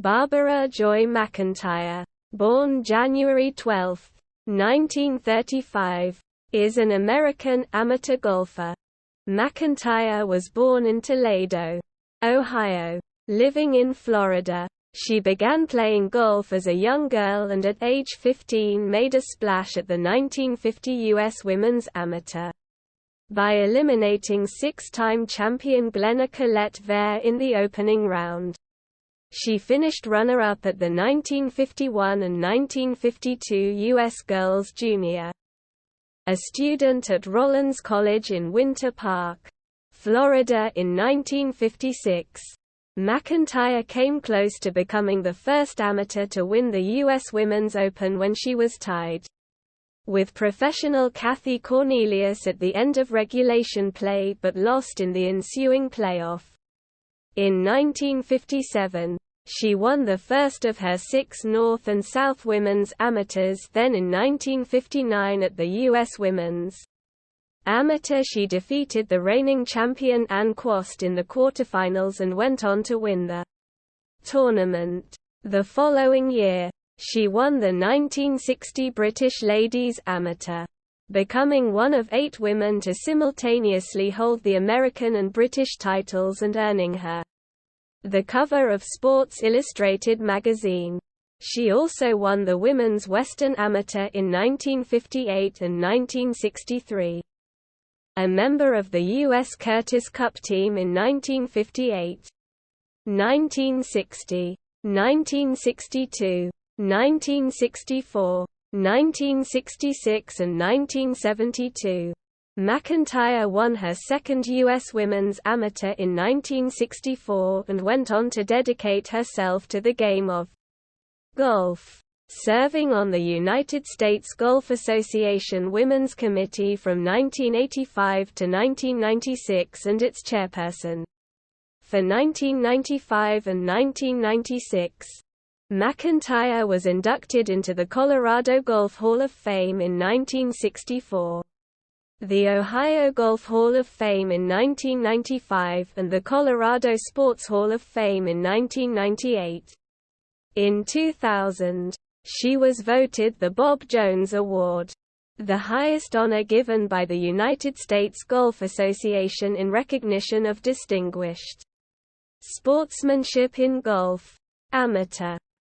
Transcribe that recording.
Barbara Joy McIntire, born January 12, 1935, is an American amateur golfer. McIntire was born in Toledo, Ohio. Living in Florida, she began playing golf as a young girl and at age 15 made a splash at the 1950 U.S. Women's Amateur by eliminating six-time champion Glenna Collett Vare in the opening round. She finished runner-up at the 1951 and 1952 U.S. Girls Junior. A student at Rollins College in Winter Park, Florida in 1956, McIntire came close to becoming the first amateur to win the U.S. Women's Open when she was tied with professional Kathy Cornelius at the end of regulation play but lost in the ensuing playoff. In 1957, she won the first of her 6 North and South Women's Amateurs. Then in 1959 at the U.S. Women's Amateur she defeated the reigning champion Anne Quast in the quarterfinals and went on to win the tournament. The following year, she won the 1960 British Ladies Amateur, becoming one of 8 women to simultaneously hold the American and British titles and earning her the cover of Sports Illustrated magazine. She also won the Women's Western Amateur in 1958 and 1963. A member of the U.S. Curtis Cup team in 1958, 1960, 1962, 1964, 1966 and 1972. McIntire won her second U.S. Women's Amateur in 1964 and went on to dedicate herself to the game of golf, serving on the United States Golf Association Women's Committee from 1985 to 1996 and its chairperson for 1995 and 1996. McIntire was inducted into the Colorado Golf Hall of Fame in 1964. The Ohio Golf Hall of Fame in 1995 and the Colorado Sports Hall of Fame in 1998. In 2000, she was voted the Bob Jones Award, the highest honor given by the United States Golf Association in recognition of distinguished sportsmanship in golf. Amateur